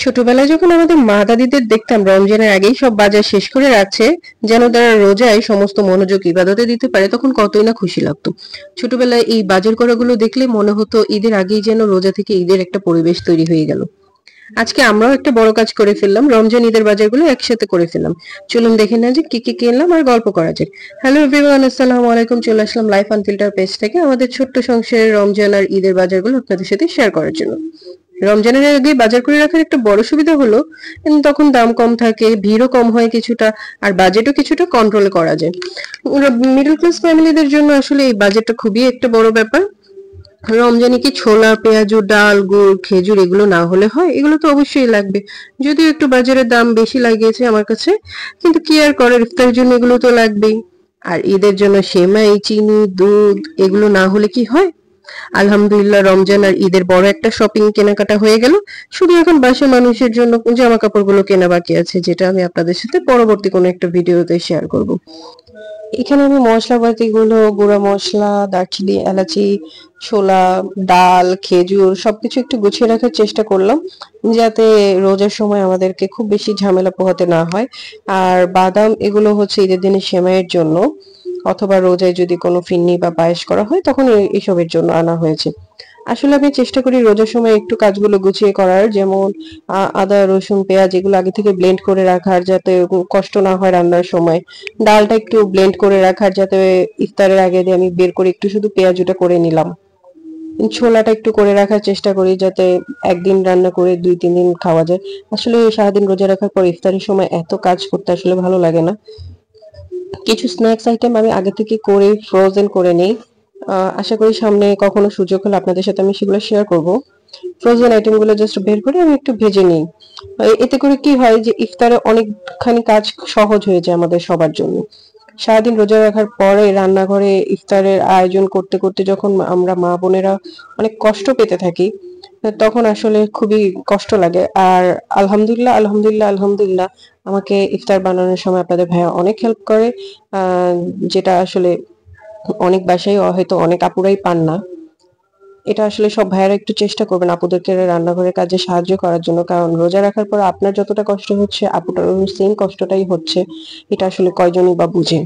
ছোটবেলায় যখন আমাদের মা দাদিদের দেখতাম রমজানের আগেই সব বাজার শেষ করে রাখছে, যেন তারা রোজায় সমস্ত মনোযোগ ইবাদতে দিতে পারে, তখন কতই না খুশি লাগতো। ছোটবেলায় এই বাজার করাগুলো দেখলে মনে হতো ঈদের আগেই যেন রোজা থেকে ঈদের একটা পরিবেশ তৈরি হয়ে গেল। আজকে আমরাও একটা বড় কাজ করে ফেললাম, রমজান ঈদের বাজারগুলো একসাথে করে ফেললাম। চলুন দেখে না যে কি কি কিনলাম আর গল্প করা যাক। হ্যালো এভরিওয়ান, আসসালামু আলাইকুম। চলে আসলাম লাইফ আনফিল্টার পেজ থেকে আমাদের ছোট্ট সংসারের রমজান আর ঈদের বাজারগুলো আপনাদের সাথে শেয়ার করার জন্য। রমজানের আগে বাজার করে রাখার একটা বড় সুবিধা হলো তখন দাম কম থাকে, ভিড়ও কম হয় কিছুটা, আর বাজেটও কিছুটা কন্ট্রোল করা যায়। মিডল ক্লাস ফ্যামিলিদের জন্য আসলে এই বাজেটটা খুবই একটা বড় ব্যাপার। রমজানে কি ছোলা, পেঁয়াজু, ডাল, গুড়, খেজুর এগুলো না হলে হয়? এগুলো তো অবশ্যই লাগবে। যদিও একটু বাজারের দাম বেশি লাগিয়েছে আমার কাছে, কিন্তু কি আর করার, ইফতারের জন্য এগুলো তো লাগবেই। আর ঈদের জন্য সেমাই, চিনি, দুধ এগুলো না হলে কি হয়? আলহামদুলিল্লাহ, রমজান আর ঈদের বড় একটা শপিং কেনাকাটা হয়ে গেল। শুধু এখন বাসার মানুষের জন্য জামা কাপড় গুলো কেনা বাকি আছে, যেটা আমি আপনাদের সাথে পরবর্তী কোনো একটা ভিডিওতে শেয়ার করব। এখানে আমি মশলাপাতি গুলো, গুঁড়া মশলা, দারচিনি, এলাচি, ছোলা, ডাল, খেজুর সবকিছু একটু গুছিয়ে রাখার চেষ্টা করলাম, যাতে রোজার সময় আমাদেরকে খুব বেশি ঝামেলা পোহাতে না হয়। আর বাদাম এগুলো হচ্ছে ঈদের দিনে সেমাইয়ের জন্য, অথবা রোজায় যদি কোনো ফিন্নি বা পায়েস করা হয় তখন এসবের জন্য আনা হয়েছে। আসলে আমি চেষ্টা করি রোজার সময় একটু কাজগুলো গুছিয়ে করার, যেমন আদা, রসুন, পেঁয়াজ এগুলো আগে থেকে ব্লেন্ড করে রাখার, যাতে কষ্ট না হয় রান্নার সময়। ডালটা একটু ব্লেন্ড করে রাখার, যাতে ইফতারের আগে দিয়ে আমি বের করে একটু শুধু পেঁয়াজুটা করে নিলাম। ছোলাটা একটু করে রাখার চেষ্টা করি, যাতে একদিন রান্না করে 2-3 দিন খাওয়া যায়। আসলে সারাদিন রোজা রাখার পর ইফতারের সময় এত কাজ করতে আসলে ভালো লাগে না। কিছু স্ন্যাক্স আইটেম আমি আগে থেকে করে ফ্রোজেন করে নেই। আশা করি সামনে কখনো সুযোগ হলে আপনাদের সাথে আমি সেগুলো শেয়ার করব। ফ্রোজেন আইটেম গুলো জাস্ট বের করে আমি একটু ভেজে নিই। এতে করে কি হয় যে ইফতারে অনেকখানি কাজ সহজ হয়ে যায় আমাদের সবার জন্য। সারাদিন রোজা রাখার পরে রান্নাঘরে ইফতারের আয়োজন করতে করতে যখন আমরা মা বোনেরা অনেক কষ্ট পেতে থাকি, তখন আসলে খুবই কষ্ট লাগে। আর আলহামদুলিল্লাহ আলহামদুলিল্লাহ আলহামদুলিল্লাহ, আমাকে ইফতার বানানোর সময় আপনাদের ভাইয়া অনেক হেল্প করে, যেটা আসলে অনেক বাসায় হয়তো অনেক আপুরাই পান না। এটা আসলে সব ভাইয়ারা একটু চেষ্টা করবেন আপুদেরকে রান্নাঘরের কাজে সাহায্য করার জন্য, কারণ রোজা রাখার পর আপনার যতটা কষ্ট হচ্ছে আপুটারও সেম কষ্টটাই হচ্ছে। এটা আসলে কয়জনই বা বুঝে।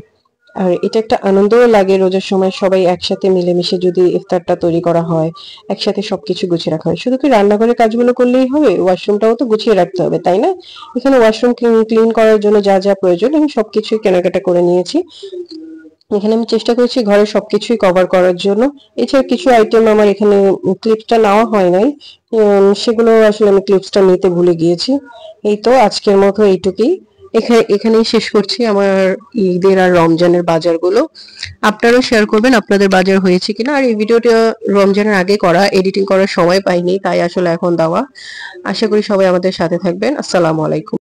আর এটা একটা আনন্দও লাগে রোজার সময় সবাই একসাথে মিলেমিশে যদি ইফতারটা তৈরি করা হয়, একসাথে সবকিছু গুছিয়ে রাখা হয়। শুধু কি রান্নাঘরের কাজগুলো করলেই হবে? ওয়াশরুমটাও তো গুছিয়ে রাখতে হবে, তাই না? এখানে ওয়াশরুম ক্লিন করার জন্য যা যা প্রয়োজন আমি সবকিছুই কেনাকাটা করে নিয়েছি। এখানে আমি চেষ্টা করেছি ঘরের সবকিছুই কভার করার জন্য। এছাড়া কিছু আইটেম আমার এখানে ক্লিপসটা নেওয়া হয় নাই, সেগুলো আসলে আমি ক্লিপসটা নিতে ভুলে গিয়েছি। এই তো আজকের মতো এইটুকুই। এখানেই শেষ করছি আমার ঈদের আর রমজানের বাজারগুলো। আপনারাও শেয়ার করবেন আপনাদের বাজার হয়েছে কিনা। আর এই ভিডিওটা রমজানের আগে করা, এডিটিং করার সময় পাইনি, তাই আসলে এখন দেওয়া। আশা করি সবাই আমাদের সাথে থাকবেন। আসসালামু আলাইকুম।